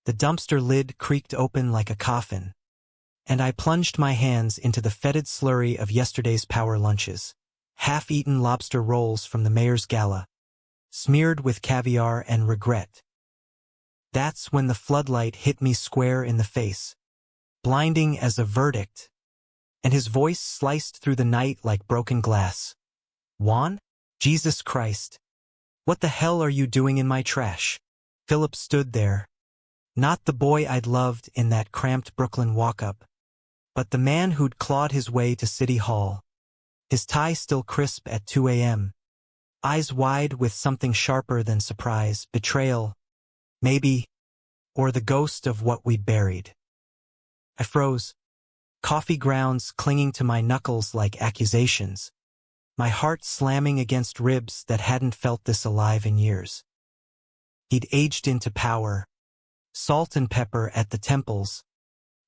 The dumpster lid creaked open like a coffin, and I plunged my hands into the fetid slurry of yesterday's power lunches. Half-eaten lobster rolls from the mayor's gala, smeared with caviar and regret. That's when the floodlight hit me square in the face, blinding as a verdict, and his voice sliced through the night like broken glass. Juan? Jesus Christ. What the hell are you doing in my trash? Philip stood there. Not the boy I'd loved in that cramped Brooklyn walk-up, but the man who'd clawed his way to City Hall, his tie still crisp at 2 a.m., eyes wide with something sharper than surprise, betrayal, maybe, or the ghost of what we'd buried. I froze, coffee grounds clinging to my knuckles like accusations, my heart slamming against ribs that hadn't felt this alive in years. He'd aged into power, salt and pepper at the temples,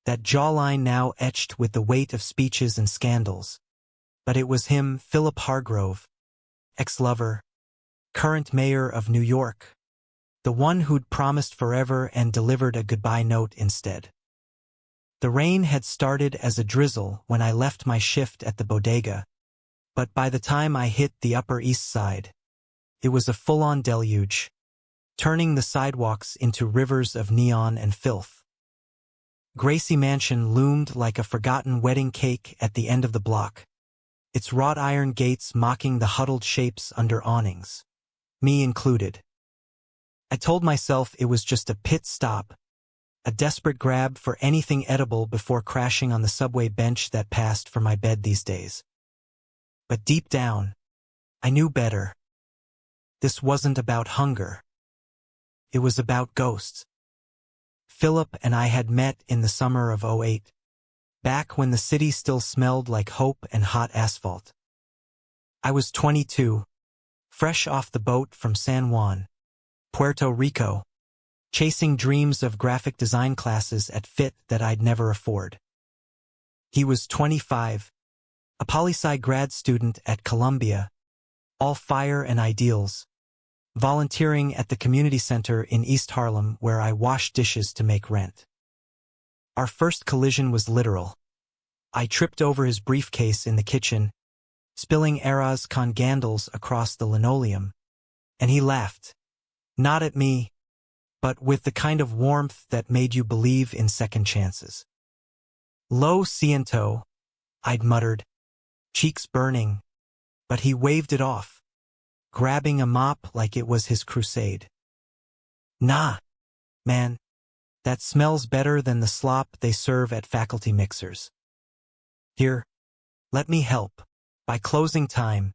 that jawline now etched with the weight of speeches and scandals. But it was him, Philip Hargrove, ex-lover, current mayor of New York, the one who'd promised forever and delivered a goodbye note instead. The rain had started as a drizzle when I left my shift at the bodega, but by the time I hit the Upper East Side, it was a full-on deluge, turning the sidewalks into rivers of neon and filth. Gracie Mansion loomed like a forgotten wedding cake at the end of the block, its wrought iron gates mocking the huddled shapes under awnings, me included. I told myself it was just a pit stop, a desperate grab for anything edible before crashing on the subway bench that passed for my bed these days. But deep down, I knew better. This wasn't about hunger. It was about ghosts. Philip and I had met in the summer of '08, back when the city still smelled like hope and hot asphalt. I was 22, fresh off the boat from San Juan, Puerto Rico, chasing dreams of graphic design classes at FIT that I'd never afford. He was 25, a poli-sci grad student at Columbia, all fire and ideals, volunteering at the community center in East Harlem where I washed dishes to make rent. Our first collision was literal. I tripped over his briefcase in the kitchen, spilling Eras con Gandals across the linoleum, and he laughed. Not at me, but with the kind of warmth that made you believe in second chances. Lo siento, I'd muttered, cheeks burning, but he waved it off, grabbing a mop like it was his crusade. Nah, man, that smells better than the slop they serve at faculty mixers. Here, let me help. By closing time,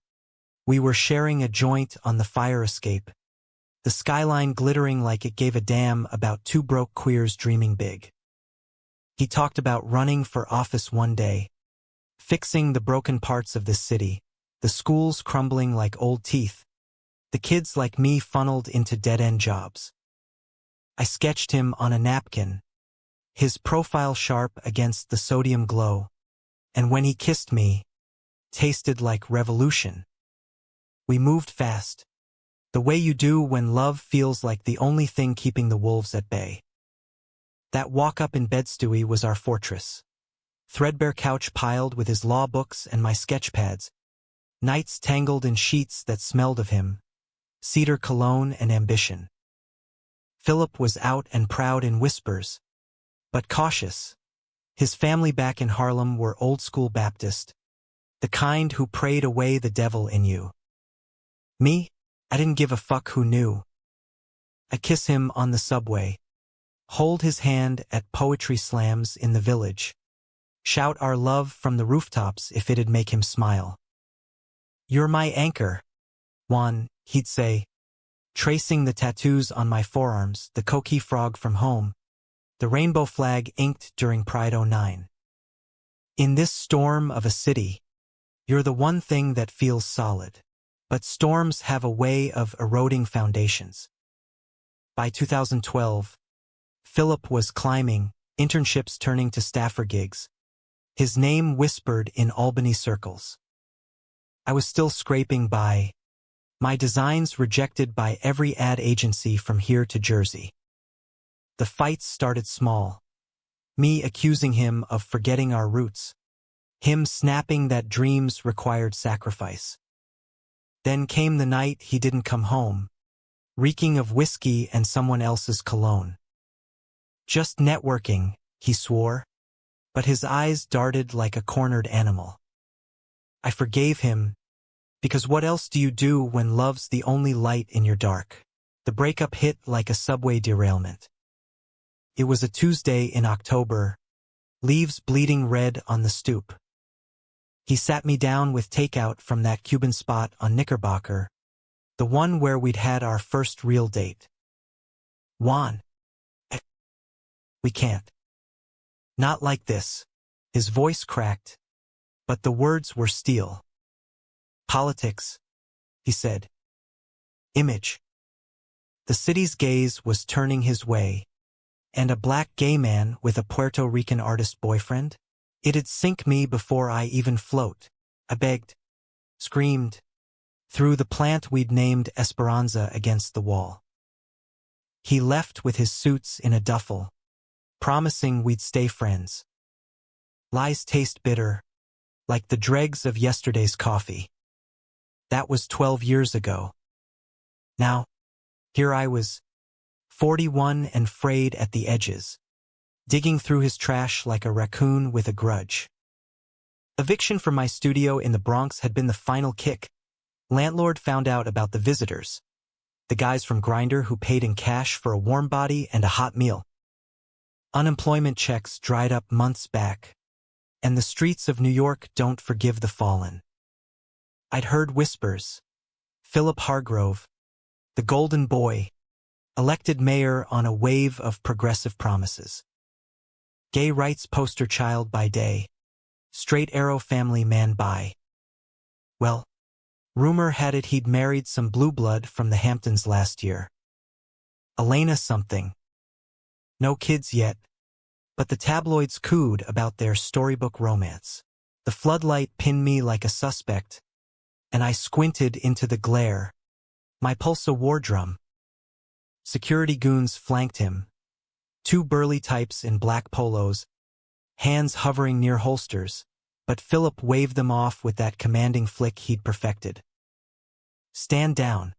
we were sharing a joint on the fire escape, the skyline glittering like it gave a damn about two broke queers dreaming big. He talked about running for office one day, fixing the broken parts of this city, the schools crumbling like old teeth, the kids like me funneled into dead-end jobs. I sketched him on a napkin, his profile sharp against the sodium glow, and when he kissed me, tasted like revolution. We moved fast, the way you do when love feels like the only thing keeping the wolves at bay. That walk-up in Bed-Stuy was our fortress. Threadbare couch piled with his law books and my sketch pads, nights tangled in sheets that smelled of him, cedar cologne and ambition. Philip was out and proud in whispers, but cautious. His family back in Harlem were old-school Baptist, the kind who prayed away the devil in you. Me? I didn't give a fuck who knew. I kiss him on the subway, hold his hand at poetry slams in the village, shout our love from the rooftops if it'd make him smile. You're my anchor, Juan, he'd say, tracing the tattoos on my forearms, the coqui frog from home, the rainbow flag inked during Pride '09. In this storm of a city, you're the one thing that feels solid. But storms have a way of eroding foundations. By 2012, Philip was climbing, internships turning to staffer gigs, his name whispered in Albany circles. I was still scraping by, my designs rejected by every ad agency from here to Jersey. The fights started small. Me accusing him of forgetting our roots. Him snapping that dreams required sacrifice. Then came the night he didn't come home, reeking of whiskey and someone else's cologne. Just networking, he swore, but his eyes darted like a cornered animal. I forgave him, because what else do you do when love's the only light in your dark? The breakup hit like a subway derailment. It was a Tuesday in October, leaves bleeding red on the stoop. He sat me down with takeout from that Cuban spot on Knickerbocker, the one where we'd had our first real date. Juan. We can't. Not like this. His voice cracked, but the words were steel. Politics, he said. Image. The city's gaze was turning his way, and a black gay man with a Puerto Rican artist boyfriend? It'd sink me before I even float. I begged, screamed, threw the plant we'd named Esperanza against the wall. He left with his suits in a duffel, promising we'd stay friends. Lies taste bitter, like the dregs of yesterday's coffee. That was 12 years ago. Now, here I was, 41 and frayed at the edges, digging through his trash like a raccoon with a grudge. Eviction from my studio in the Bronx had been the final kick. Landlord found out about the visitors, the guys from Grindr who paid in cash for a warm body and a hot meal. Unemployment checks dried up months back, and the streets of New York don't forgive the fallen. I'd heard whispers. Philip Hargrove, the golden boy, elected mayor on a wave of progressive promises. Gay rights poster child by day, straight arrow family man by. Well, rumor had it he'd married some blue blood from the Hamptons last year. Elena something. No kids yet, but the tabloids cooed about their storybook romance. The floodlight pinned me like a suspect, and I squinted into the glare, my pulse a war drum. Security goons flanked him, two burly types in black polos, hands hovering near holsters, but Philip waved them off with that commanding flick he'd perfected. Stand down.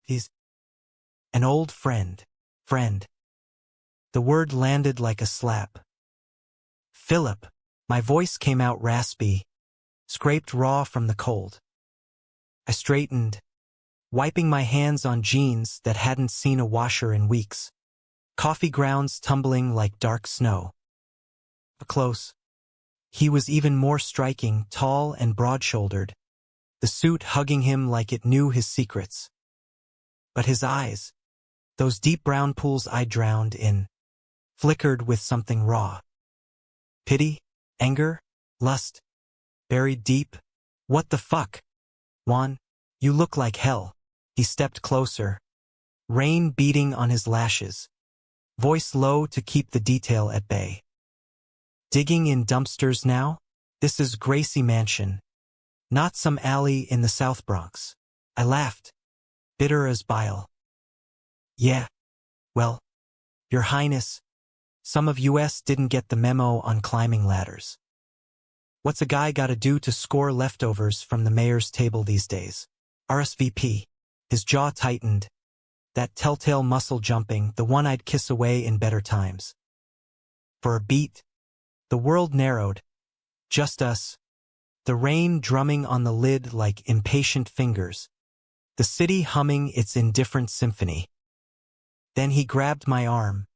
He's an old friend. The word landed like a slap. Philip. My voice came out raspy, scraped raw from the cold. I straightened, wiping my hands on jeans that hadn't seen a washer in weeks. Coffee grounds tumbling like dark snow. Close. He was even more striking, tall and broad-shouldered, the suit hugging him like it knew his secrets. But his eyes, those deep brown pools I drowned in, flickered with something raw. Pity, anger, lust, buried deep. What the fuck? Juan, you look like hell. He stepped closer, rain beating on his lashes, voice low to keep the detail at bay. Digging in dumpsters now? This is Gracie Mansion, not some alley in the South Bronx. I laughed, bitter as bile. Yeah, well, Your Highness, some of US didn't get the memo on climbing ladders. What's a guy gotta do to score leftovers from the mayor's table these days? RSVP. His jaw tightened, that telltale muscle jumping, the one I'd kiss away in better times. For a beat, the world narrowed, just us, the rain drumming on the lid like impatient fingers, the city humming its indifferent symphony. Then he grabbed my arm,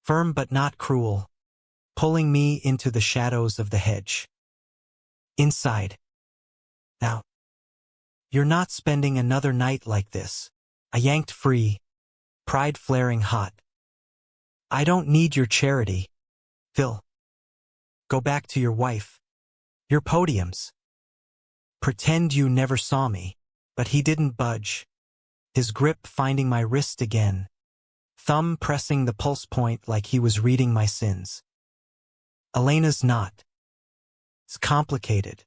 firm but not cruel, pulling me into the shadows of the hedge. Inside. Now, you're not spending another night like this. I yanked free, pride flaring hot. I don't need your charity, Phil. Go back to your wife. Your podiums. Pretend you never saw me. But he didn't budge, his grip finding my wrist again, thumb pressing the pulse point like he was reading my sins. Elena's not. It's complicated.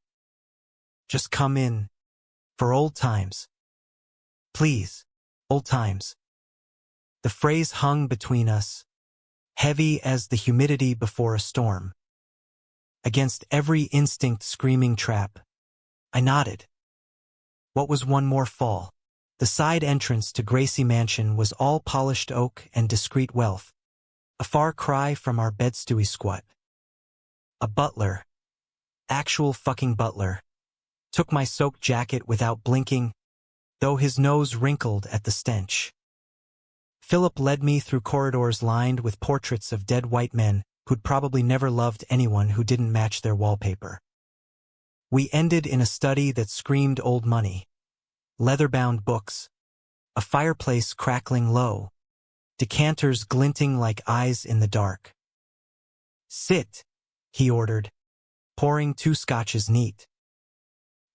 Just come in. For old times. Please, old times. The phrase hung between us, heavy as the humidity before a storm. Against every instinct screaming trap, I nodded. What was one more fall? The side entrance to Gracie Mansion was all polished oak and discreet wealth, a far cry from our bed-stewy squat. A butler, actual fucking butler, took my soaked jacket without blinking, though his nose wrinkled at the stench. Philip led me through corridors lined with portraits of dead white men who'd probably never loved anyone who didn't match their wallpaper. We ended in a study that screamed old money. Leather-bound books, a fireplace crackling low, decanters glinting like eyes in the dark. "Sit," he ordered, pouring 2 scotches neat.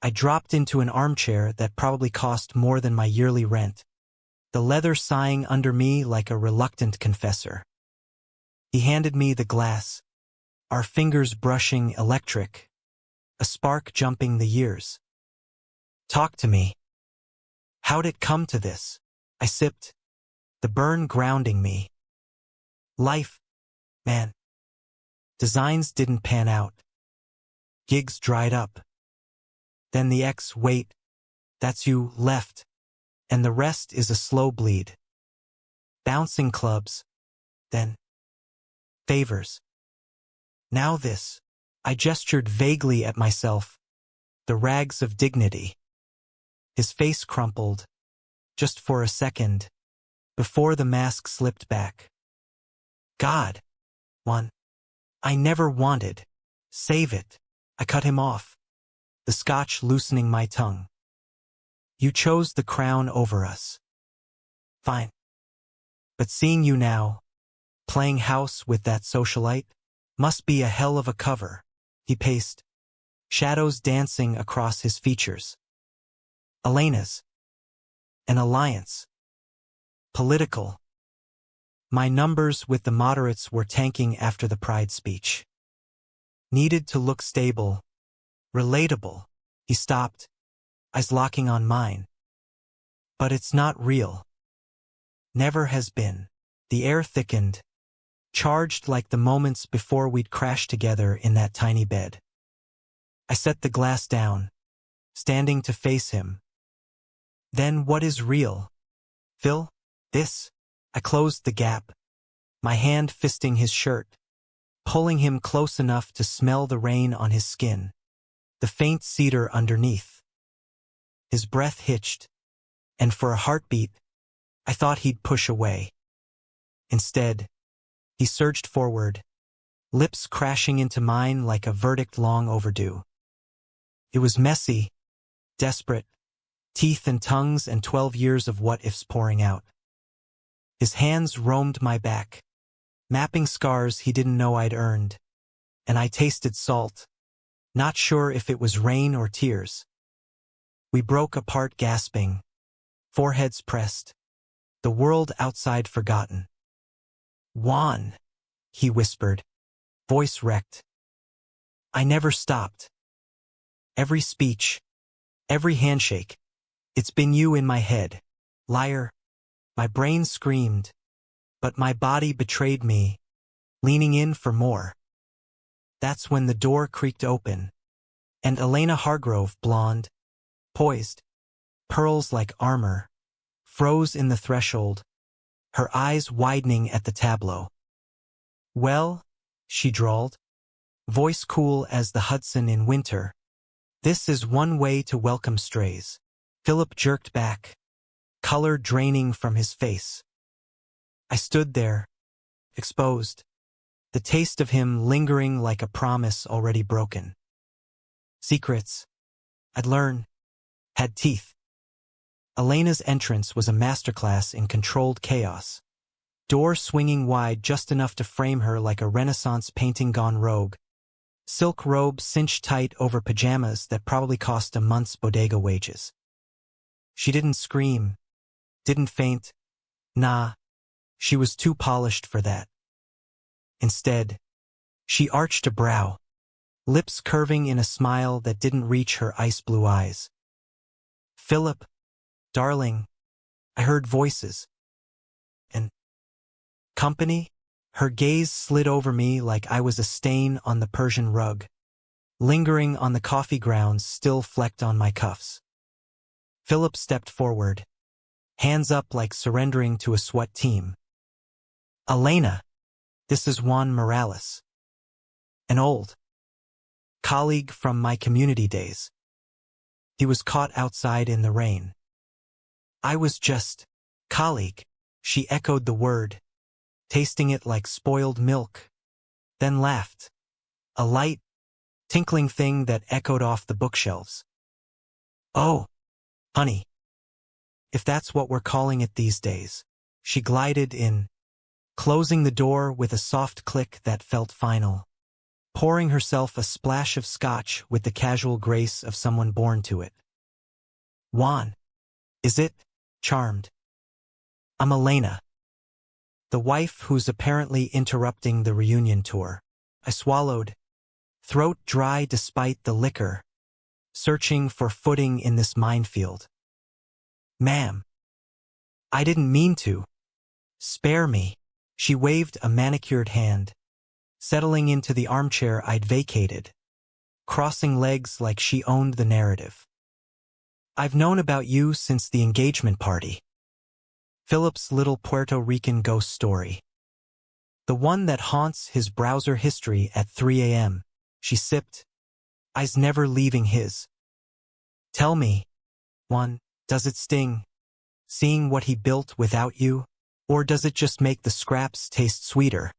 I dropped into an armchair that probably cost more than my yearly rent, the leather sighing under me like a reluctant confessor. He handed me the glass, our fingers brushing electric, a spark jumping the years. "Talk to me. How'd it come to this?" I sipped, the burn grounding me. "Life, man. Designs didn't pan out. Gigs dried up. Then the wait, that's you, left, and the rest is a slow bleed. Bouncing clubs, then favors. Now this." I gestured vaguely at myself, the rags of dignity. His face crumpled, just for a second, before the mask slipped back. "God, one. I never wanted. Save it." I cut him off, the scotch loosening my tongue. "You chose the crown over us. Fine. But seeing you now, playing house with that socialite, must be a hell of a cover." He paced, shadows dancing across his features. "Elena's. An alliance. Political. My numbers with the moderates were tanking after the Pride speech. Needed to look stable, relatable." He stopped, eyes locking on mine. "But it's not real. Never has been." The air thickened, charged like the moments before we'd crashed together in that tiny bed. I set the glass down, standing to face him. "Then what is real, Phil? This?" I closed the gap, my hand fisting his shirt, pulling him close enough to smell the rain on his skin, the faint cedar underneath. His breath hitched, and for a heartbeat, I thought he'd push away. Instead, he surged forward, lips crashing into mine like a verdict long overdue. It was messy, desperate, teeth and tongues and 12 years of what-ifs pouring out. His hands roamed my back, mapping scars he didn't know I'd earned, and I tasted salt, not sure if it was rain or tears. We broke apart gasping, foreheads pressed, the world outside forgotten. "Juan," he whispered, voice wrecked. I never stopped. Every speech, every handshake, it's been you in my head. Liar. My brain screamed, but my body betrayed me, leaning in for more. That's when the door creaked open, and Elena Hargrove, blonde, poised, pearls like armor, froze in the threshold, her eyes widening at the tableau. "Well," she drawled, voice cool as the Hudson in winter, "this is one way to welcome strays." Philip jerked back, color draining from his face. I stood there, exposed, the taste of him lingering like a promise already broken. Secrets I'd learn had teeth. Elena's entrance was a masterclass in controlled chaos. Door swinging wide just enough to frame her like a Renaissance painting gone rogue. Silk robe cinched tight over pajamas that probably cost a month's bodega wages. She didn't scream, didn't faint. Nah, she was too polished for that. Instead, she arched a brow, lips curving in a smile that didn't reach her ice-blue eyes. "Philip, darling," I heard voices. "And company?" Her gaze slid over me like I was a stain on the Persian rug, lingering on the coffee grounds still flecked on my cuffs. Philip stepped forward, hands up like surrendering to a SWAT team. Elena, this is Juan Morales, an old colleague from my community days. He was caught outside in the rain. I was just colleague, she echoed the word, tasting it like spoiled milk, then laughed, a light, tinkling thing that echoed off the bookshelves. Oh, honey, if that's what we're calling it these days. She glided in, closing the door with a soft click that felt final, pouring herself a splash of scotch with the casual grace of someone born to it. Juan, is it? Charmed. I'm Elena, the wife who's apparently interrupting the reunion tour. I swallowed, throat dry despite the liquor, searching for footing in this minefield. Ma'am, I didn't mean to. Spare me. She waved a manicured hand, settling into the armchair I'd vacated, crossing legs like she owned the narrative. I've known about you since the engagement party. Philip's little Puerto Rican ghost story. The one that haunts his browser history at 3 a.m. She sipped, eyes never leaving his. Tell me, Juan, does it sting, seeing what he built without you? Or does it just make the scraps taste sweeter?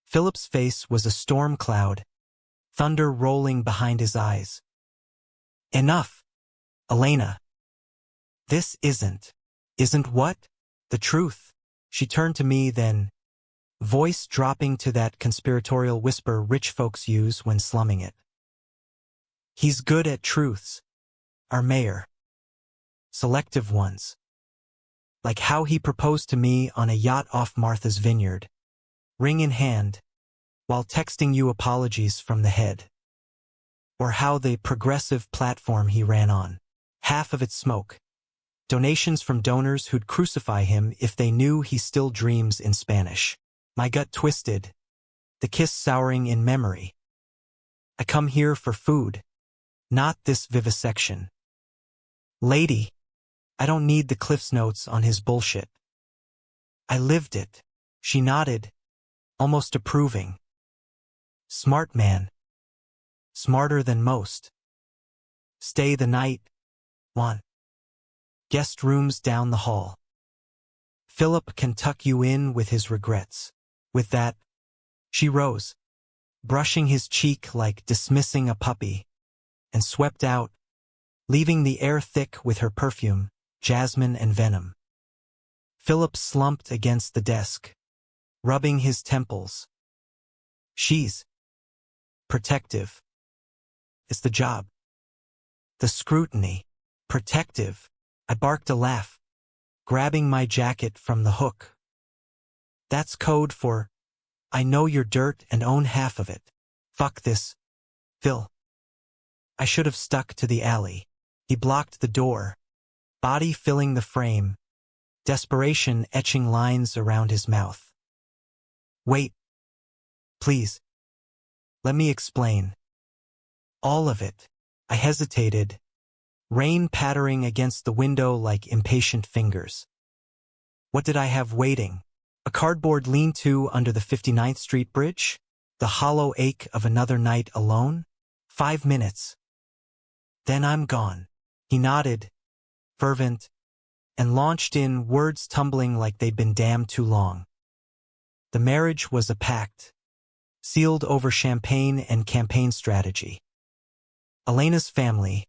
Philip's face was a storm cloud, thunder rolling behind his eyes. Enough, Elena. This isn't what? The truth. She turned to me then, voice dropping to that conspiratorial whisper rich folks use when slumming it. He's good at truths, our mayor. Selective ones. Like how he proposed to me on a yacht off Martha's Vineyard, ring in hand, while texting you apologies from the head. Or how the progressive platform he ran on, half of it smoke. Donations from donors who'd crucify him if they knew he still dreams in Spanish. My gut twisted, the kiss souring in memory. I come here for food, not this vivisection. Lady, I don't need the Cliff's Notes on his bullshit. I lived it. She nodded, almost approving. Smart man. Smarter than most. Stay the night, Juan. Guest rooms down the hall. Philip can tuck you in with his regrets. With that, she rose, brushing his cheek like dismissing a puppy, and swept out, leaving the air thick with her perfume, jasmine and venom. Philip slumped against the desk, rubbing his temples. She's protective. It's the job. The scrutiny. Protective. I barked a laugh, grabbing my jacket from the hook. That's code for, I know your dirt and own half of it. Fuck this, Phil. I should have stuck to the alley. He blocked the door, body filling the frame, desperation etching lines around his mouth. Wait. Please. Let me explain. All of it. I hesitated, rain pattering against the window like impatient fingers. What did I have waiting? A cardboard lean-to under the 59th Street Bridge? The hollow ache of another night alone? 5 minutes. Then I'm gone. He nodded, fervent, and launched in, words tumbling like they'd been damned too long. The marriage was a pact, sealed over champagne and campaign strategy. Elena's family,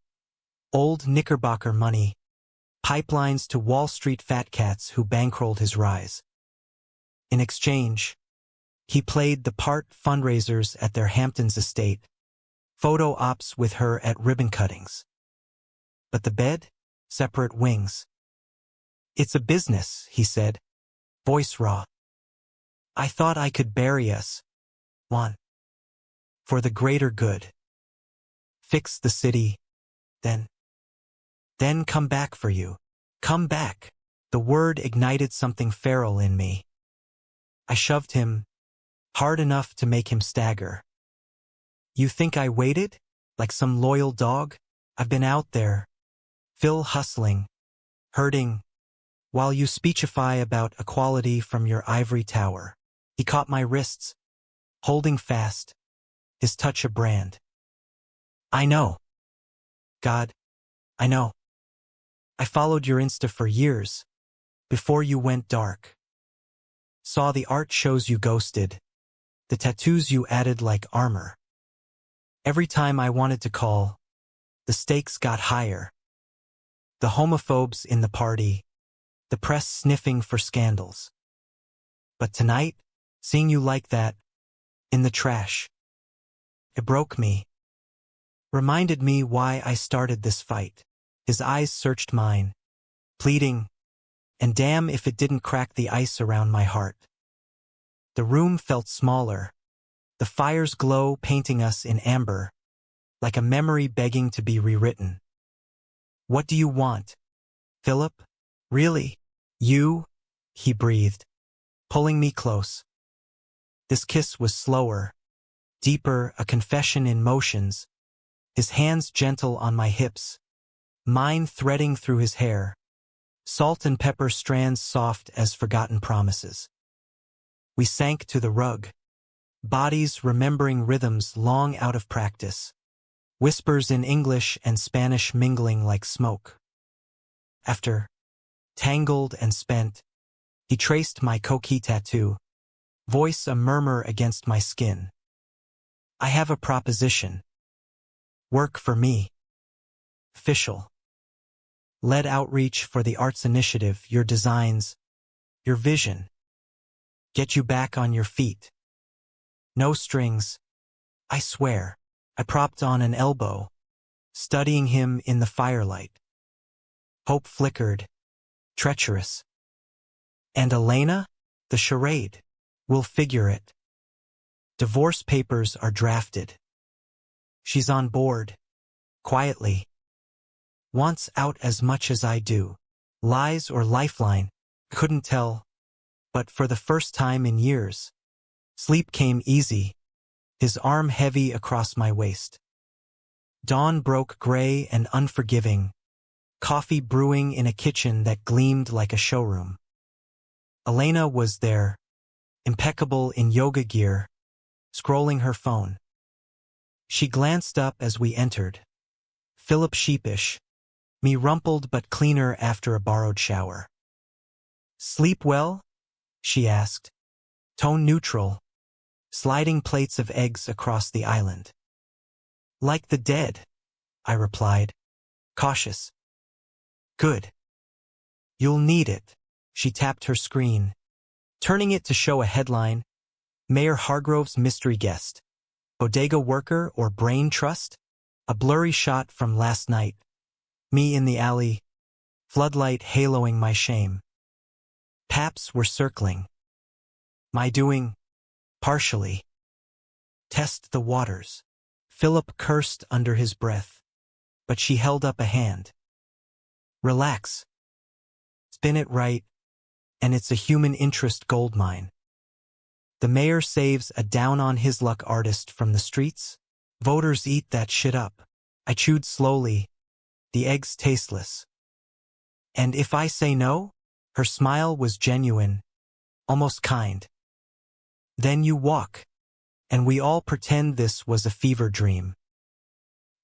old Knickerbocker money, pipelines to Wall Street fat cats who bankrolled his rise. In exchange, he played the part fundraisers at their Hamptons estate, photo ops with her at ribbon cuttings. But the bed? Separate wings. It's a business, he said, voice raw. I thought I could bury us, Juan. For the greater good. Fix the city, then come back for you. Come back. The word ignited something feral in me. I shoved him, hard enough to make him stagger. You think I waited? Like some loyal dog? I've been out there, Phil, hustling, hurting, while you speechify about equality from your ivory tower. He caught my wrists, holding fast, his touch a brand. I know. God, I know. I followed your Insta for years, before you went dark. Saw the art shows you ghosted, the tattoos you added like armor. Every time I wanted to call, the stakes got higher. The homophobes in the party, the press sniffing for scandals. But tonight, seeing you like that, in the trash, it broke me. Reminded me why I started this fight. His eyes searched mine, pleading, and damn if it didn't crack the ice around my heart. The room felt smaller, the fire's glow painting us in amber, like a memory begging to be rewritten. What do you want, Philip? Really? You? He breathed, pulling me close. This kiss was slower, deeper, a confession in motions, his hands gentle on my hips, mine threading through his hair, salt and pepper strands soft as forgotten promises. We sank to the rug, bodies remembering rhythms long out of practice, whispers in English and Spanish mingling like smoke. After, tangled and spent, he traced my coquille tattoo, voice a murmur against my skin. I have a proposition. Work for me. Official. Lead outreach for the arts initiative, your designs, your vision. Get you back on your feet. No strings. I swear. I propped on an elbow, studying him in the firelight. Hope flickered, treacherous. And Elena? The charade. We'll figure it. Divorce papers are drafted. She's on board, quietly. Wants out as much as I do. Lies or lifeline, couldn't tell. But for the first time in years, sleep came easy, his arm heavy across my waist. Dawn broke gray and unforgiving, coffee brewing in a kitchen that gleamed like a showroom. Elena was there, impeccable in yoga gear, scrolling her phone. She glanced up as we entered. Philip sheepish, me rumpled but cleaner after a borrowed shower. Sleep well? She asked, tone neutral, sliding plates of eggs across the island. Like the dead, I replied, cautious. Good. You'll need it. She tapped her screen, turning it to show a headline, Mayor Hargrove's mystery guest, bodega worker or brain trust? A blurry shot from last night, me in the alley, floodlight haloing my shame. Paps were circling. My doing, partially. Test the waters. Philip cursed under his breath, but she held up a hand. Relax. Spin it right, and it's a human interest goldmine. The mayor saves a down-on-his-luck artist from the streets. Voters eat that shit up. I chewed slowly, the eggs tasteless. And if I say no? Her smile was genuine, almost kind. Then you walk, and we all pretend this was a fever dream.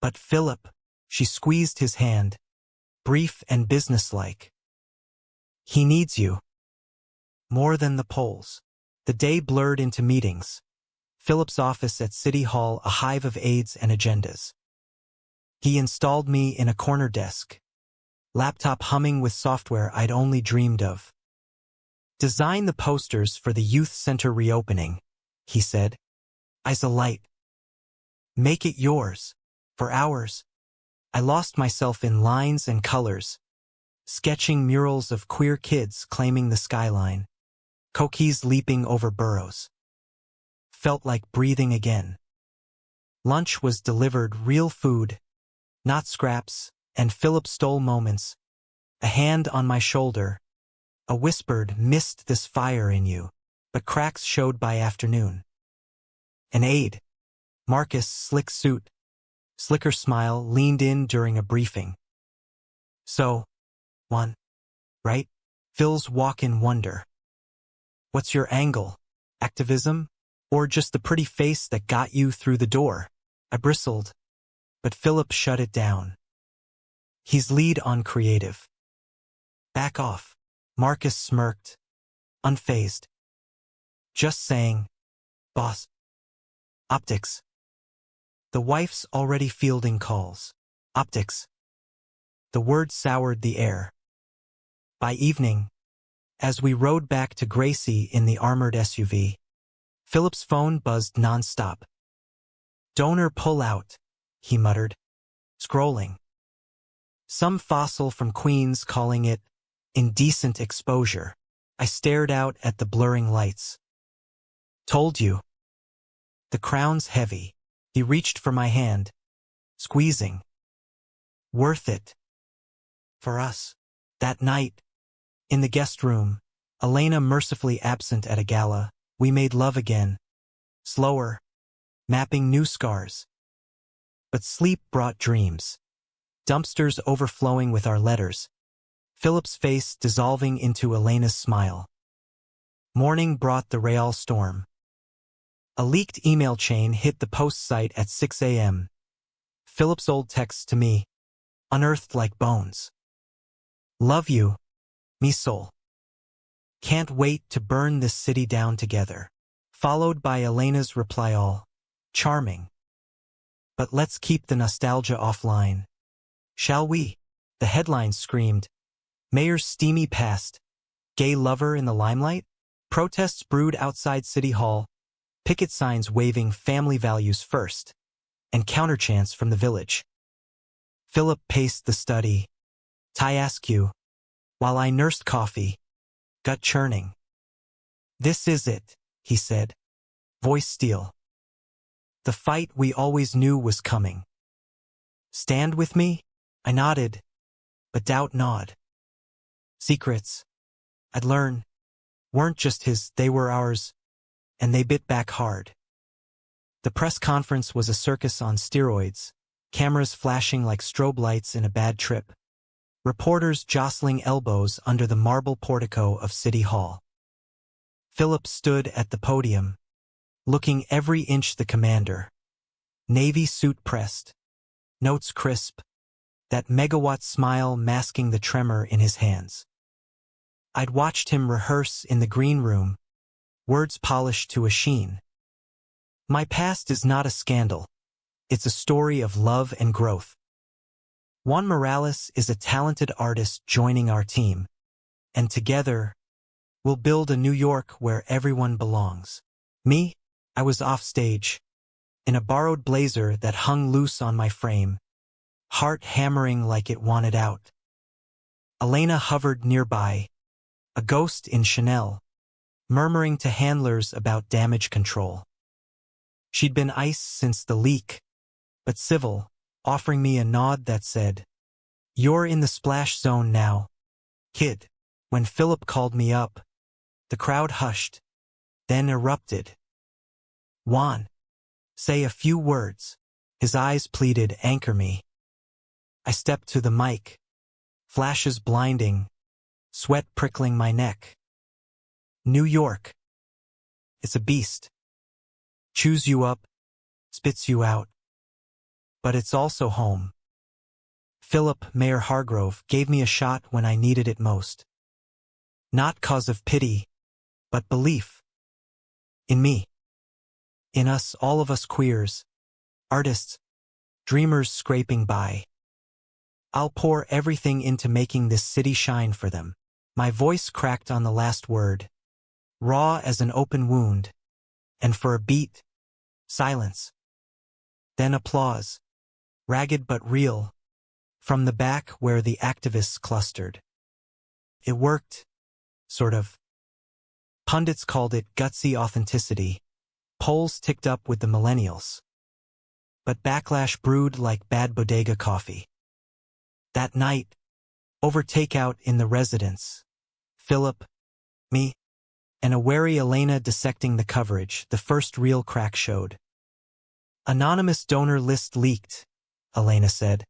But Philip, she squeezed his hand, brief and businesslike. He needs you. More than the polls. The day blurred into meetings. Philip's office at City Hall, a hive of aides and agendas. He installed me in a corner desk, laptop humming with software I'd only dreamed of. Design the posters for the youth center reopening, he said. Eyes alight. Make it yours. For hours, I lost myself in lines and colors, sketching murals of queer kids claiming the skyline, coquilles leaping over burrows. Felt like breathing again. Lunch was delivered, real food, not scraps, and Philip stole moments. A hand on my shoulder, a whispered, missed this fire in you, but cracks showed by afternoon. An aide, Marcus, slick suit, slicker smile, leaned in during a briefing. So, one, right? Phil's walk-in wonder. What's your angle? Activism? Or just the pretty face that got you through the door? I bristled, but Philip shut it down. He's lead on creative. Back off. Marcus smirked, unfazed. Just saying, boss. Optics. The wife's already fielding calls. Optics. The word soured the air. By evening, as we rode back to Gracie in the armored SUV, Philip's phone buzzed nonstop. Donor pull-out, he muttered, scrolling. Some fossil from Queens calling it indecent exposure. I stared out at the blurring lights. Told you. The crown's heavy. He reached for my hand, squeezing. Worth it. For us. That night, in the guest room, Elena mercifully absent at a gala, we made love again. Slower, mapping new scars. But sleep brought dreams. Dumpsters overflowing with our letters. Philip's face dissolving into Elena's smile. Morning brought the Real storm. A leaked email chain hit the post site at 6 a.m. Philip's old texts to me, unearthed like bones. Love you, me soul. Can't wait to burn this city down together. Followed by Elena's reply all, charming. But let's keep the nostalgia offline. Shall we? The headlines screamed. Mayor's steamy past. Gay lover in the limelight? Protests brewed outside City Hall. Picket signs waving family values first. And counterchants from the village. Philip paced the study. Askew. While I nursed coffee. Gut churning. This is it, he said. Voice steel. The fight we always knew was coming. Stand with me? I nodded, but doubt gnawed. Secrets, I'd learn, weren't just his, they were ours, and they bit back hard. The press conference was a circus on steroids, cameras flashing like strobe lights in a bad trip. Reporters jostling elbows under the marble portico of City Hall. Philip stood at the podium, looking every inch the commander. Navy suit pressed, notes crisp, that megawatt smile masking the tremor in his hands. I'd watched him rehearse in the green room, words polished to a sheen. My past is not a scandal. It's a story of love and growth. Juan Morales is a talented artist joining our team, and together, we'll build a New York where everyone belongs. Me? I was off stage, in a borrowed blazer that hung loose on my frame, heart hammering like it wanted out. Elena hovered nearby, a ghost in Chanel, murmuring to handlers about damage control. She'd been ice since the leak, but civil, offering me a nod that said, "You're in the splash zone now, kid." When Philip called me up, the crowd hushed, then erupted. Juan, say a few words. His eyes pleaded, anchor me. I stepped to the mic, flashes blinding, sweat prickling my neck. New York. It's a beast. Chews you up, spits you out. But it's also home. Philip, Mayor Hargrove, gave me a shot when I needed it most. Not cause of pity, but belief. In me. In us, all of us queers, artists, dreamers scraping by. I'll pour everything into making this city shine for them. My voice cracked on the last word, raw as an open wound, and for a beat, silence. Then applause, ragged but real, from the back where the activists clustered. It worked, sort of. Pundits called it gutsy authenticity. Polls ticked up with the millennials. But backlash brewed like bad bodega coffee. That night, over takeout in the residence, Philip, me, and a wary Elena dissecting the coverage, the first real crack showed. Anonymous donor list leaked, Elena said,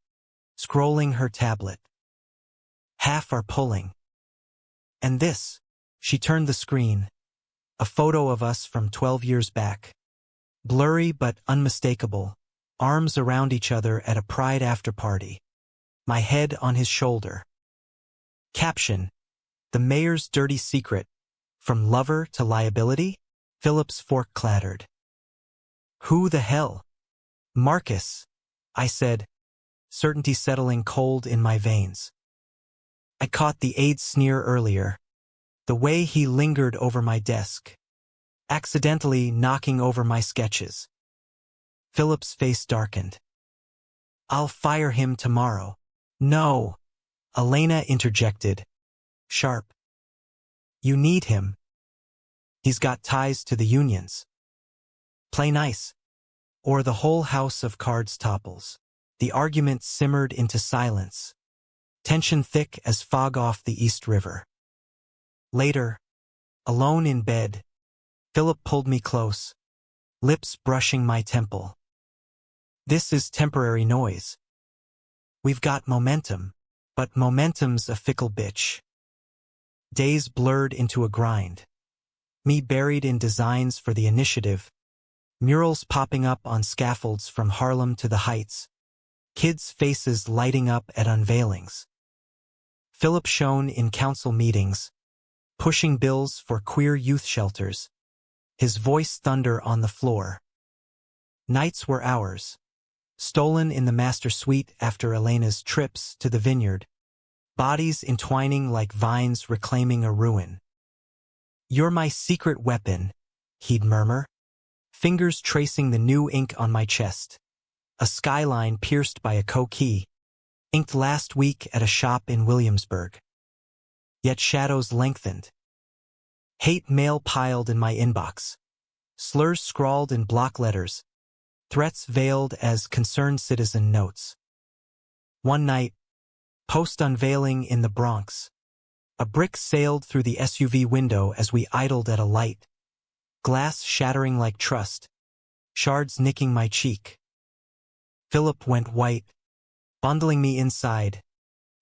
scrolling her tablet. Half are pulling. And this, she turned the screen, a photo of us from 12 years back. Blurry but unmistakable, arms around each other at a Pride after-party. My head on his shoulder. Caption: The mayor's dirty secret. From lover to liability? Philip's fork clattered. Who the hell? Marcus, I said, certainty settling cold in my veins. I caught the AIDS sneer earlier, the way he lingered over my desk, accidentally knocking over my sketches. Philip's face darkened. I'll fire him tomorrow. No, Elena interjected, sharp. You need him. He's got ties to the unions. Play nice, or the whole house of cards topples. The argument simmered into silence, tension thick as fog off the East River. Later, alone in bed, Philip pulled me close, lips brushing my temple. This is temporary noise. We've got momentum, but momentum's a fickle bitch. Days blurred into a grind. Me buried in designs for the initiative, murals popping up on scaffolds from Harlem to the Heights, kids' faces lighting up at unveilings. Philip shone in council meetings, pushing bills for queer youth shelters, his voice thunder on the floor. Nights were ours, stolen in the master suite after Elena's trips to the vineyard, bodies entwining like vines reclaiming a ruin. You're my secret weapon, he'd murmur, fingers tracing the new ink on my chest, a skyline pierced by a co-key, inked last week at a shop in Williamsburg. Yet shadows lengthened. Hate mail piled in my inbox, slurs scrawled in block letters, threats veiled as concerned citizen notes. One night, post unveiling in the Bronx, a brick sailed through the SUV window as we idled at a light, glass shattering like trust, shards nicking my cheek. Philip went white, bundling me inside,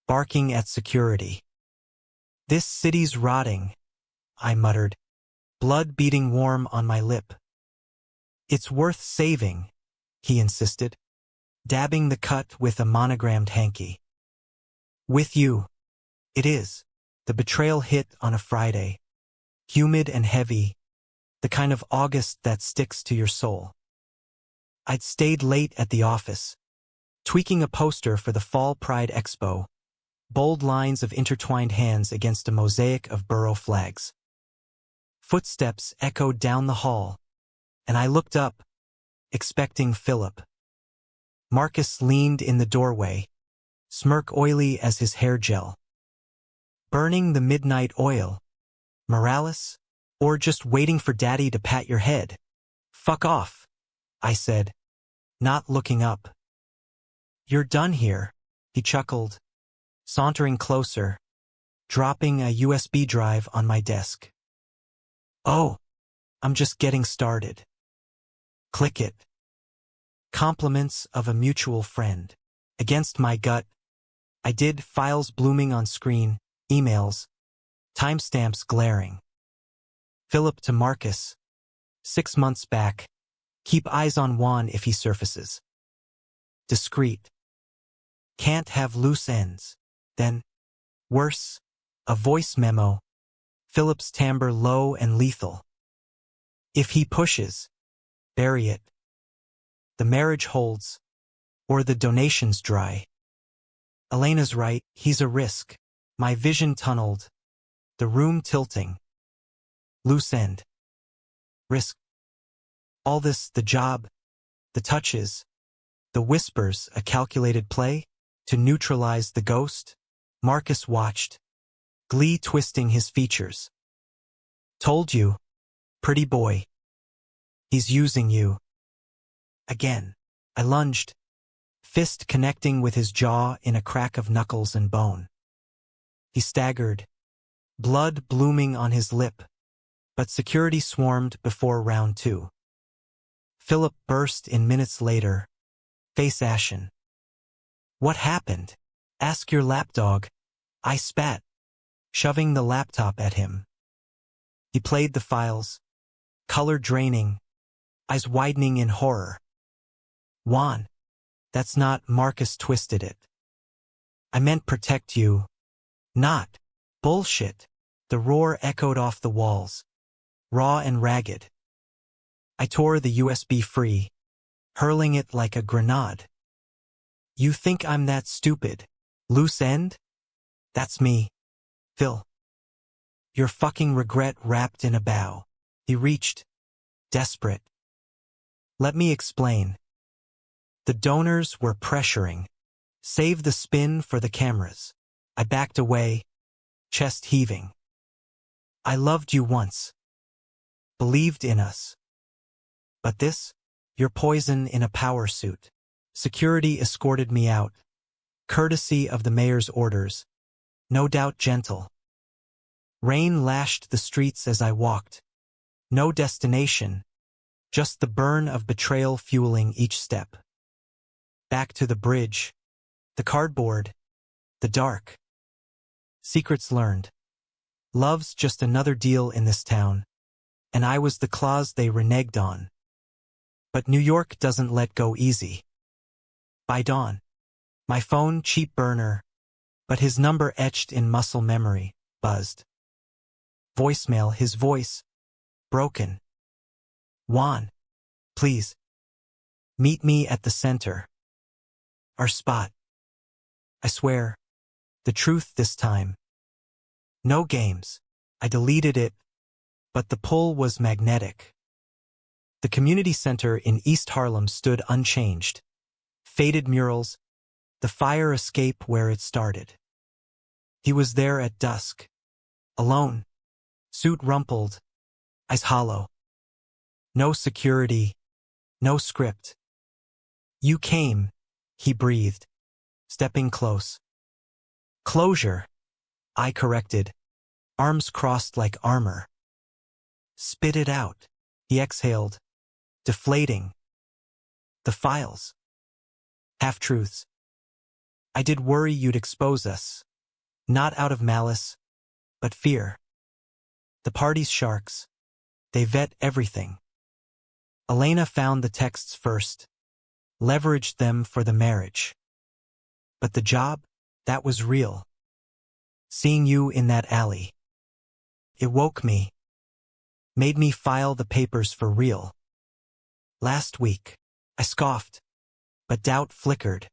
barking at security. This city's rotting, I muttered, blood beating warm on my lip. It's worth saving, he insisted, dabbing the cut with a monogrammed hanky. With you. It is. The betrayal hit on a Friday, humid and heavy, the kind of August that sticks to your soul. I'd stayed late at the office, tweaking a poster for the Fall Pride Expo, bold lines of intertwined hands against a mosaic of borough flags. Footsteps echoed down the hall, and I looked up, expecting Philip. Marcus leaned in the doorway, smirk oily as his hair gel. Burning the midnight oil? Morales? Or just waiting for Daddy to pat your head? Fuck off, I said, not looking up. You're done here, he chuckled, sauntering closer, dropping a USB drive on my desk. Oh, I'm just getting started. Click it. Compliments of a mutual friend. Against my gut, I did, files blooming on screen, emails, timestamps glaring. Philip to Marcus. 6 months back. Keep eyes on Juan if he surfaces. Discreet. Can't have loose ends. Then, worse, a voice memo. Philip's timbre low and lethal. If he pushes, bury it. The marriage holds, or the donations dry. Elena's right, he's a risk. My vision tunneled, the room tilting. Loose end. Risk. All this, the job, the touches, the whispers, a calculated play to neutralize the ghost. Marcus watched, glee twisting his features. Told you, pretty boy. He's using you. Again, I lunged, fist connecting with his jaw in a crack of knuckles and bone. He staggered, blood blooming on his lip, but security swarmed before round 2. Philip burst in minutes later, face ashen. What happened? Ask your lapdog. I spat, shoving the laptop at him. He played the files, color draining, eyes widening in horror. Juan, that's not. Marcus twisted it. I meant protect you. Not. Bullshit. The roar echoed off the walls, raw and ragged. I tore the USB free, hurling it like a grenade. You think I'm that stupid? Loose end? That's me. Phil. Your fucking regret wrapped in a bow. He reached, desperate. Let me explain. The donors were pressuring. Save the spin for the cameras. I backed away, chest heaving. I loved you once. Believed in us. But this? You're poison in a power suit. Security escorted me out. Courtesy of the mayor's orders. No doubt gentle. Rain lashed the streets as I walked. No destination. Just the burn of betrayal fueling each step. Back to the bridge. The cardboard. The dark. Secrets learned. Love's just another deal in this town. And I was the clause they reneged on. But New York doesn't let go easy. By dawn. My phone, cheap burner, but his number etched in muscle memory, buzzed. Voicemail, his voice, broken. Juan, please. Meet me at the center. Our spot. I swear. The truth this time. No games. I deleted it, but the pull was magnetic. The community center in East Harlem stood unchanged. Faded murals, the fire escape where it started. He was there at dusk. Alone. Suit rumpled. Eyes hollow. No security. No script. You came, he breathed, stepping close. Closure. I corrected, arms crossed like armor. Spit it out, he exhaled, deflating. The files. Half-truths. I did worry you'd expose us. Not out of malice, but fear. The party's sharks. They vet everything. Elena found the texts first, leveraged them for the marriage. But the job, that was real. Seeing you in that alley. It woke me. Made me file the papers for real. Last week, I scoffed, but doubt flickered.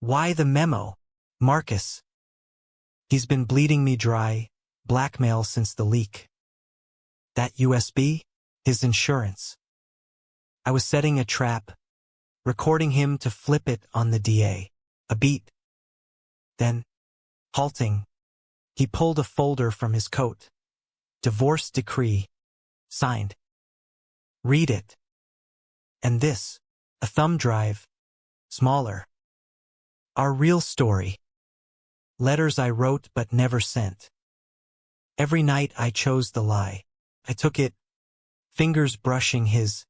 Why the memo, Marcus? He's been bleeding me dry, blackmail since the leak. That USB? His insurance. I was setting a trap, recording him to flip it on the DA. A beat. Then, halting, he pulled a folder from his coat. Divorce decree. Signed. Read it. And this, a thumb drive. Smaller. Our real story. Letters I wrote but never sent. Every night I chose the lie. I took it, fingers brushing his.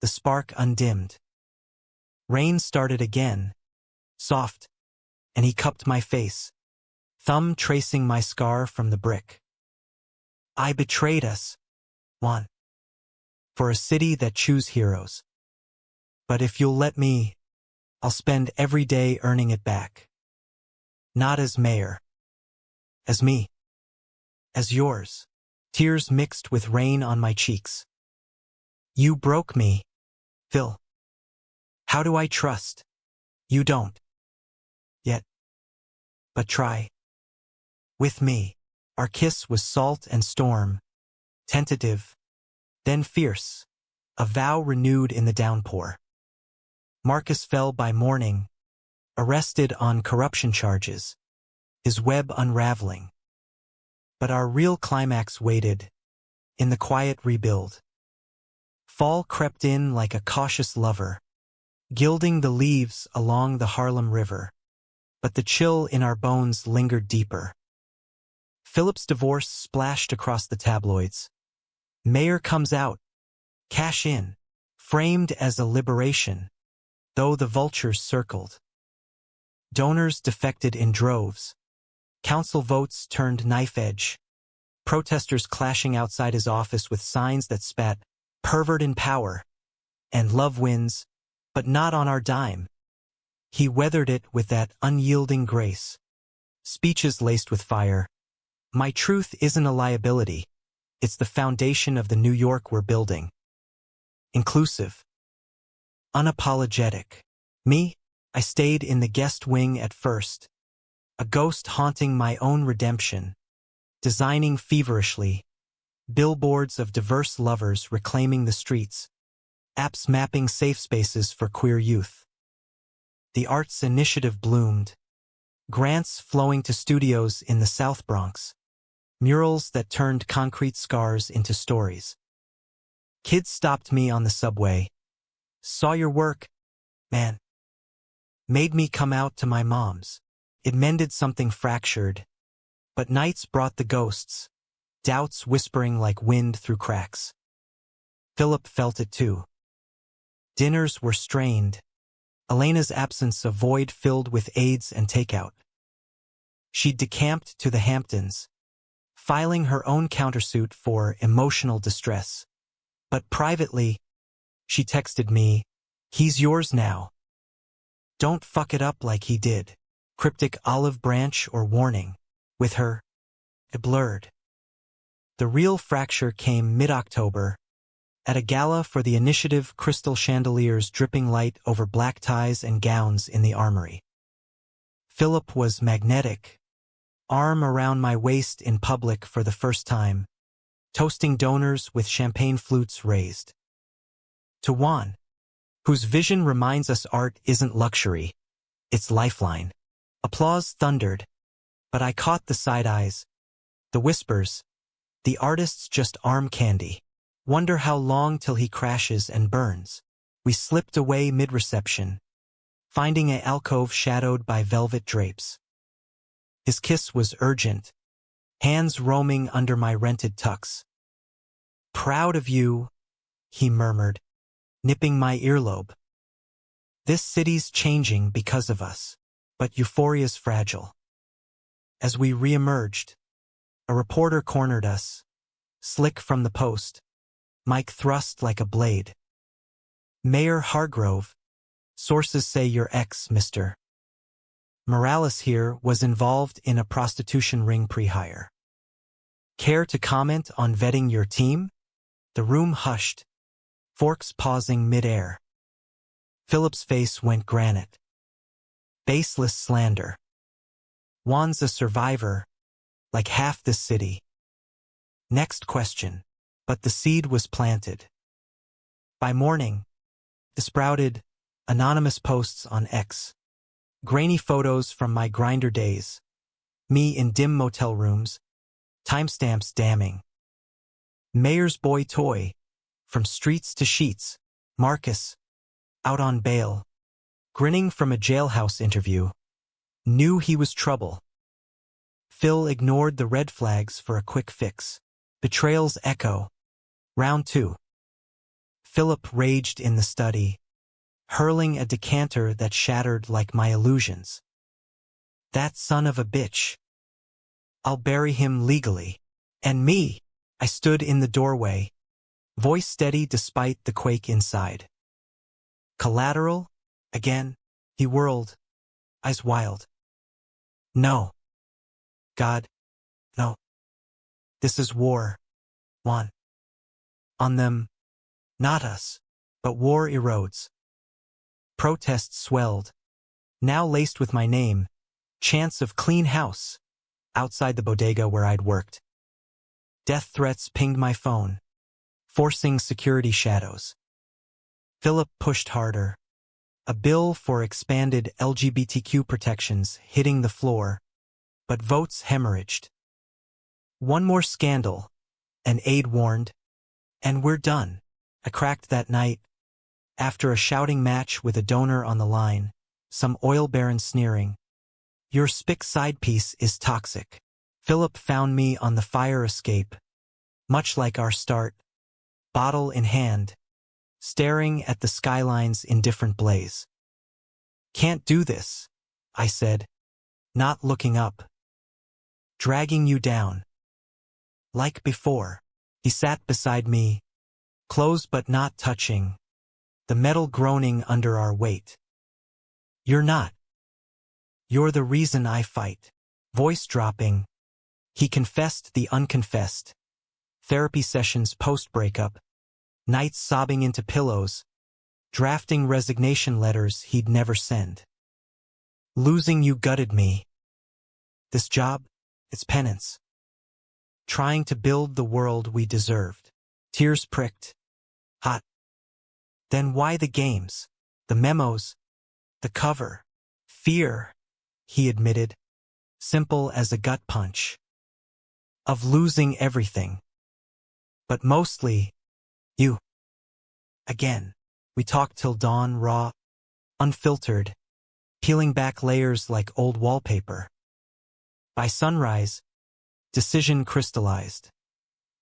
The spark undimmed. Rain started again. Soft. And he cupped my face. Thumb tracing my scar from the brick. I betrayed us. Juan. For a city that choose heroes. But if you'll let me, I'll spend every day earning it back. Not as mayor. As me. As yours. Tears mixed with rain on my cheeks. You broke me, Phil. How do I trust? You don't. Yet. But try. With me. Our kiss was salt and storm. Tentative. Then fierce. A vow renewed in the downpour. Marcus fell by morning. Arrested on corruption charges. His web unraveling. But our real climax waited. In the quiet rebuild. Fall crept in like a cautious lover. Gilding the leaves along the Harlem River. But the chill in our bones lingered deeper. Philip's divorce splashed across the tabloids. Mayor comes out. Cash in. framed as a liberation, though the vultures circled. Donors defected in droves. Council votes turned knife-edge. Protesters clashing outside his office with signs that spat, "Pervert in power," and "Love wins, but not on our dime." He weathered it with that unyielding grace. Speeches laced with fire. "My truth isn't a liability. It's the foundation of the New York we're building." Inclusive. Unapologetic. Me? I stayed in the guest wing at first, a ghost haunting my own redemption, designing feverishly, billboards of diverse lovers reclaiming the streets, apps mapping safe spaces for queer youth. The arts initiative bloomed, grants flowing to studios in the South Bronx, murals that turned concrete scars into stories. Kids stopped me on the subway. "Saw your work, man." Made me come out to my mom's. It mended something fractured. But nights brought the ghosts, doubts whispering like wind through cracks. Philip felt it too. Dinners were strained. Elena's absence a void filled with aides and takeout. She'd decamped to the Hamptons, filing her own countersuit for emotional distress. But privately, she texted me, "He's yours now. Don't fuck it up like he did." Cryptic olive branch or warning. With her, it blurred. The real fracture came mid-October, at a gala for the initiative, crystal chandeliers dripping light over black ties and gowns in the Armory. Philip was magnetic, arm around my waist in public for the first time, toasting donors with champagne flutes raised. To Juan, whose vision reminds us art isn't luxury, it's lifeline. Applause thundered, but I caught the side eyes, the whispers, the artist's just arm candy. Wonder how long till he crashes and burns. We slipped away mid-reception, finding an alcove shadowed by velvet drapes. His kiss was urgent, hands roaming under my rented tux. "Proud of you," he murmured, nipping my earlobe. "This city's changing because of us, but euphoria's fragile." As we re-emerged, a reporter cornered us, slick from the Post, mic thrust like a blade. "Mayor Hargrove, sources say your ex, Mr. Morales here, was involved in a prostitution ring pre-hire. Care to comment on vetting your team?" The room hushed, forks pausing mid-air. Philip's face went granite. Baseless slander. Juan's a survivor, like half this city. Next question. But the seed was planted. By morning, the sprouted, anonymous posts on X. Grainy photos from my grinder days. Me in dim motel rooms. Timestamps damning. Mayor's boy toy. From streets to sheets. Marcus. Out on bail. Grinning from a jailhouse interview. Knew he was trouble. Phil ignored the red flags for a quick fix. Betrayal's echo. Round 2. Philip raged in the study, hurling a decanter that shattered like my illusions. "That son of a bitch. I'll bury him legally." "And me." I stood in the doorway, voice steady despite the quake inside. "Collateral? Again?" He whirled, eyes wild. "No. God, no. This is war. Juan. On them, not us, but war erodes." Protests swelled, now laced with my name, chants of "clean house," outside the bodega where I'd worked. Death threats pinged my phone, forcing security shadows. Philip pushed harder, a bill for expanded LGBTQ protections hitting the floor, but votes hemorrhaged. "One more scandal," an aide warned, "and we're done." I cracked that night, after a shouting match with a donor on the line, some oil baron sneering, "Your spick side piece is toxic." Philip found me on the fire escape, much like our start, bottle in hand, staring at the skyline's indifferent blaze. "Can't do this," I said, not looking up. "Dragging you down." Like before, he sat beside me, close but not touching, the metal groaning under our weight. "You're not. You're the reason I fight." Voice dropping, he confessed the unconfessed. Therapy sessions post-breakup, nights sobbing into pillows, drafting resignation letters he'd never send. "Losing you gutted me. This job, it's penance. Trying to build the world we deserved." Tears pricked. Hot. "Then why the games? The memos? The cover?" "Fear," he admitted, simple as a gut punch. "Of losing everything. But mostly, you." Again, we talked till dawn, raw, unfiltered, peeling back layers like old wallpaper. By sunrise, decision crystallized.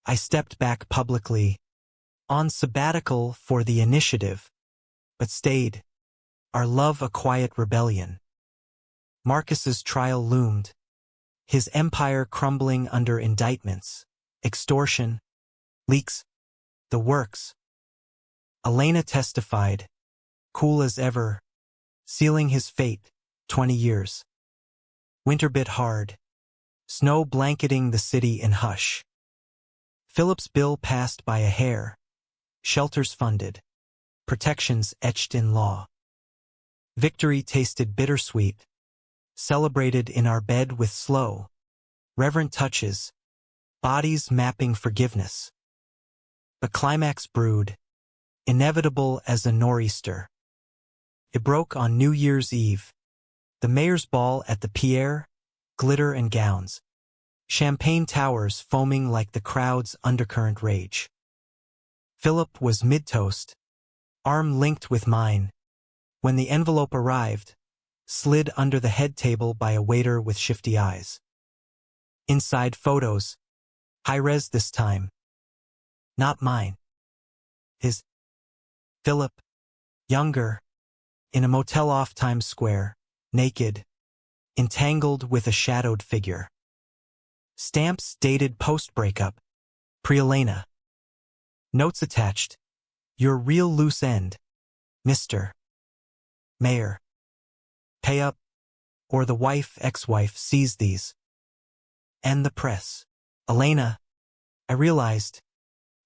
I stepped back publicly, on sabbatical for the initiative, but stayed, our love a quiet rebellion. Marcus's trial loomed, his empire crumbling under indictments, extortion, leaks, the works. Elena testified, cool as ever, sealing his fate, 20 years. Winter bit hard, snow blanketing the city in hush. Philip's bill passed by a hair, shelters funded, protections etched in law. Victory tasted bittersweet, celebrated in our bed with slow, reverent touches, bodies mapping forgiveness. The climax brewed, inevitable as a nor'easter. It broke on New Year's Eve. The mayor's ball at the Pierre, glitter and gowns. Champagne towers foaming like the crowd's undercurrent rage. Philip was mid-toast, arm linked with mine, when the envelope arrived, slid under the head table by a waiter with shifty eyes. Inside photos, high-res this time. Not mine. His. Philip, younger, in a motel off Times Square, naked, entangled with a shadowed figure. Stamps dated post-breakup, pre-Elena. Notes attached, your real loose end, Mr. Mayor. Pay up, or the ex-wife sees these. And the press. Elena, I realized,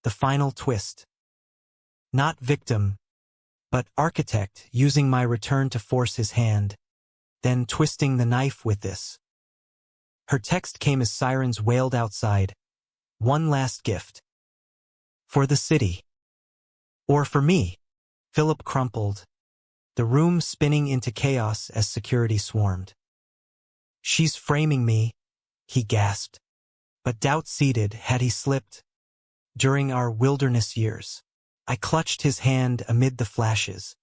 the final twist. Not victim, but architect using my return to force his hand, then twisting the knife with this. Her text came as sirens wailed outside. One last gift. For the city. Or for me. Philip crumpled, the room spinning into chaos as security swarmed. She's framing me, he gasped. But doubt seated had he slipped. During our wilderness years, I clutched his hand amid the flashes,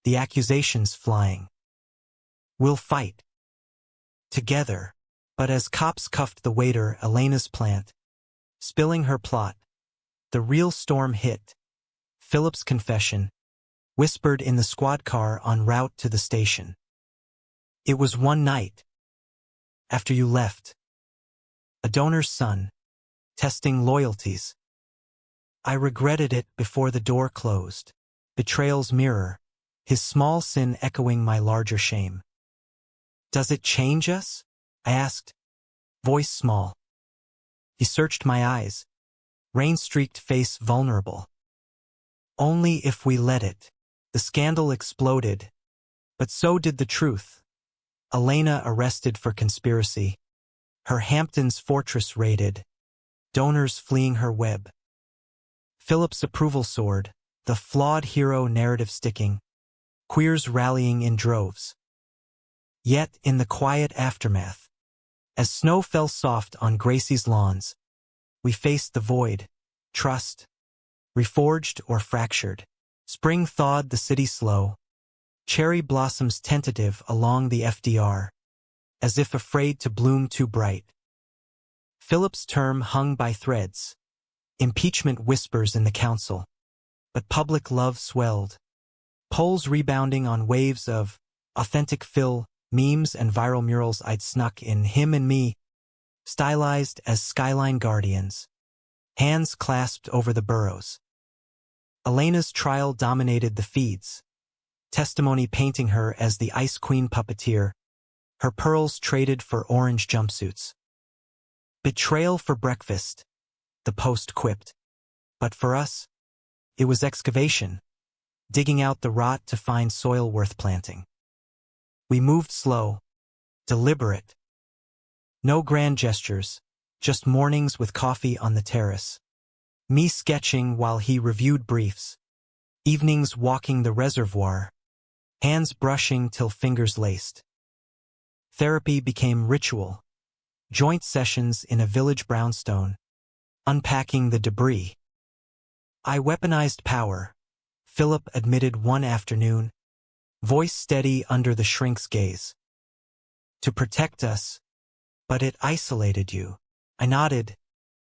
the accusations flying. We'll fight. Together, but as cops cuffed the waiter Elena's plant, spilling her plot, the real storm hit. Philip's confession, whispered in the squad car en route to the station. It was one night. After you left. A donor's son, testing loyalties. I regretted it before the door closed. Betrayal's mirror, his small sin echoing my larger shame. Does it change us? I asked, voice small. He searched my eyes, rain-streaked face vulnerable. Only if we let it. The scandal exploded, but so did the truth. Elena arrested for conspiracy. Her Hamptons fortress raided. Donors fleeing her web. Philip's approval soared, the flawed hero narrative sticking. Queers rallying in droves. Yet in the quiet aftermath, as snow fell soft on Gracie's lawns, we faced the void, trust, reforged or fractured. Spring thawed the city slow, cherry blossoms tentative along the FDR, as if afraid to bloom too bright. Philip's term hung by threads, impeachment whispers in the council. But public love swelled. Polls rebounding on waves of authentic Phil memes and viral murals I'd snuck in him and me, stylized as skyline guardians, hands clasped over the burrows. Elena's trial dominated the feeds, testimony painting her as the Ice Queen puppeteer, her pearls traded for orange jumpsuits. Betrayal for breakfast, the Post quipped. But for us, it was excavation, digging out the rot to find soil worth planting. We moved slow, deliberate. No grand gestures, just mornings with coffee on the terrace. Me sketching while he reviewed briefs. Evenings walking the reservoir, hands brushing till fingers laced. Therapy became ritual. Joint sessions in a village brownstone, unpacking the debris. I weaponized power, Philip admitted one afternoon, voice steady under the shrink's gaze. To protect us, but it isolated you. I nodded,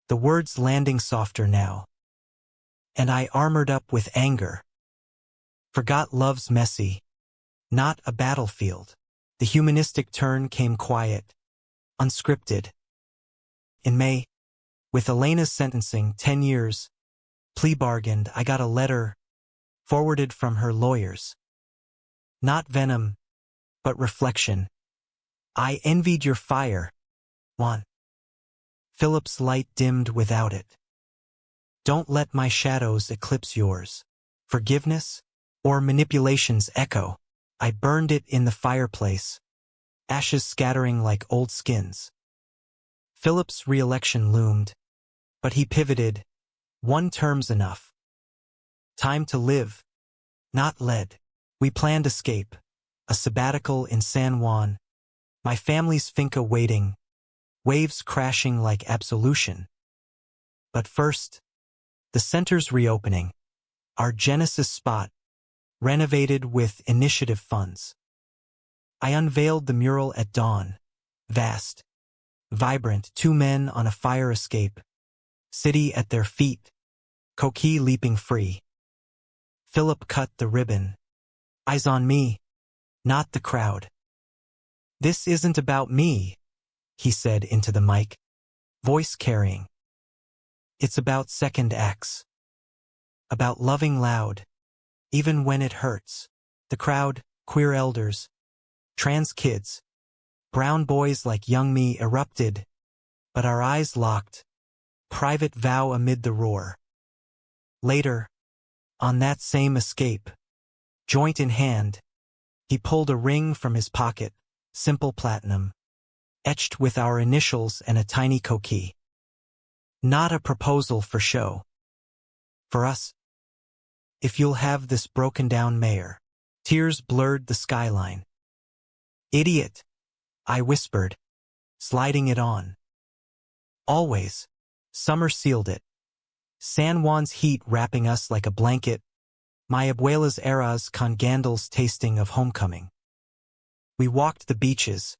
the words landing softer now. And I armored up with anger. Forgot love's messy, not a battlefield. The humanistic turn came quiet, unscripted. In May, with Elena's sentencing, 10 years, plea bargained, I got a letter forwarded from her lawyers. Not venom, but reflection. I envied your fire, Juan. Philip's light dimmed without it. Don't let my shadows eclipse yours. Forgiveness or manipulation's echo. I burned it in the fireplace, ashes scattering like old skins. Philip's re-election loomed, but he pivoted. One term's enough. Time to live, not lead. We planned escape, a sabbatical in San Juan, my family's finca waiting, waves crashing like absolution. But first, the center's reopening, our Genesis spot, renovated with initiative funds. I unveiled the mural at dawn, vast, vibrant, 2 men on a fire escape, city at their feet, coquille leaping free. Philip cut the ribbon. Eyes on me, not the crowd. This isn't about me, he said into the mic, voice carrying. It's about second acts. About loving loud, even when it hurts. The crowd, queer elders, trans kids, brown boys like young me erupted, but our eyes locked, private vow amid the roar. Later, on that same escape, joint in hand, he pulled a ring from his pocket, simple platinum, etched with our initials and a tiny coquille. Not a proposal for show. For us, if you'll have this broken-down mayor. Tears blurred the skyline. Idiot, I whispered, sliding it on. Always, summer sealed it. San Juan's heat wrapping us like a blanket, my abuela's eras con Gandal's tasting of homecoming. We walked the beaches,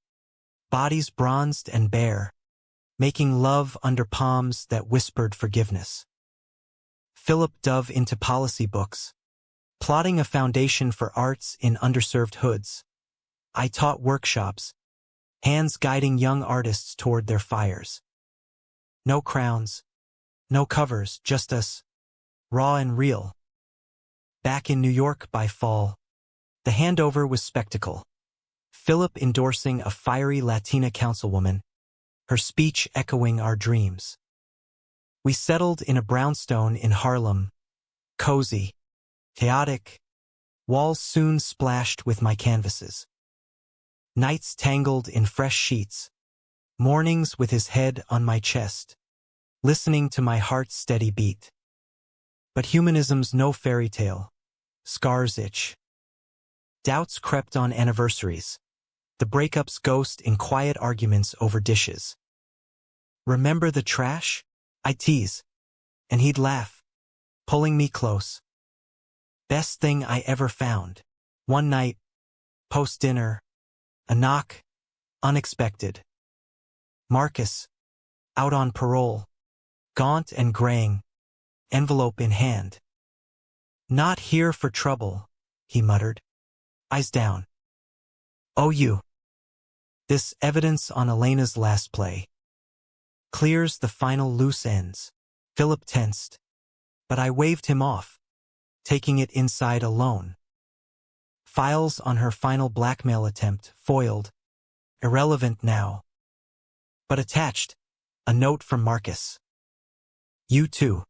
bodies bronzed and bare, making love under palms that whispered forgiveness. Philip dove into policy books, plotting a foundation for arts in underserved hoods. I taught workshops, hands guiding young artists toward their fires. No crowns, no covers, just us, raw and real. Back in New York by fall, the handover was spectacle. Philip endorsing a fiery Latina councilwoman, her speech echoing our dreams. We settled in a brownstone in Harlem, cozy, chaotic, walls soon splashed with my canvases. Nights tangled in fresh sheets, mornings with his head on my chest, listening to my heart's steady beat. But humanism's no fairy tale. Scars itch. Doubts crept on anniversaries. The breakup's ghost in quiet arguments over dishes. Remember the trash? I tease, and he'd laugh, pulling me close. Best thing I ever found. One night, post-dinner, a knock, unexpected. Marcus, out on parole, gaunt and graying, envelope in hand. Not here for trouble, he muttered, eyes down. Oh, you. This evidence on Elena's last play clears the final loose ends. Philip tensed, but I waved him off, taking it inside alone. Files on her final blackmail attempt foiled, irrelevant now. But attached, a note from Marcus. You too.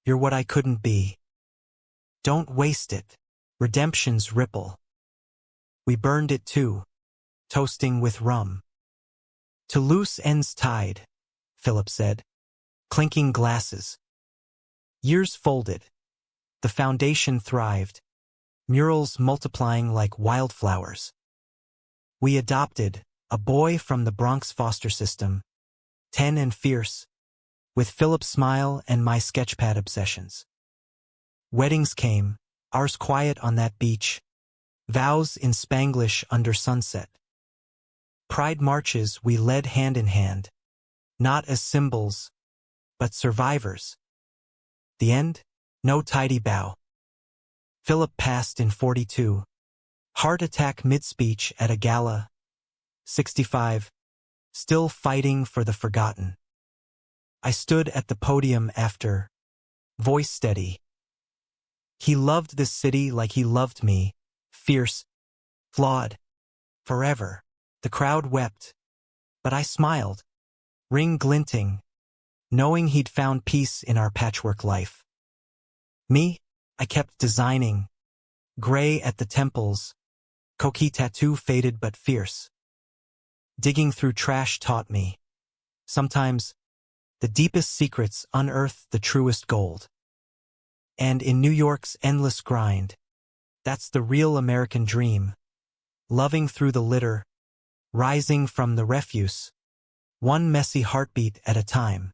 You're what I couldn't be. Don't waste it. Redemption's ripple. We burned it too, toasting with rum. To loose ends tied, Philip said, clinking glasses. Years folded. The foundation thrived, murals multiplying like wildflowers. We adopted a boy from the Bronx foster system, 10 and fierce, with Philip's smile and my sketchpad obsessions. Weddings came, ours quiet on that beach, vows in Spanglish under sunset. Pride marches we led hand in hand, not as symbols, but survivors. The end? No tidy bow. Philip passed in 42. Heart attack mid-speech at a gala. 65. Still fighting for the forgotten. I stood at the podium after. Voice steady. He loved this city like he loved me. Fierce. Flawed. Forever. The crowd wept. But I smiled. Ring glinting. Knowing he'd found peace in our patchwork life. Me? I kept designing. Gray at the temples. Koki tattoo faded but fierce. Digging through trash taught me. Sometimes, the deepest secrets unearth the truest gold. And in New York's endless grind, that's the real American dream. Loving through the litter, rising from the refuse, one messy heartbeat at a time.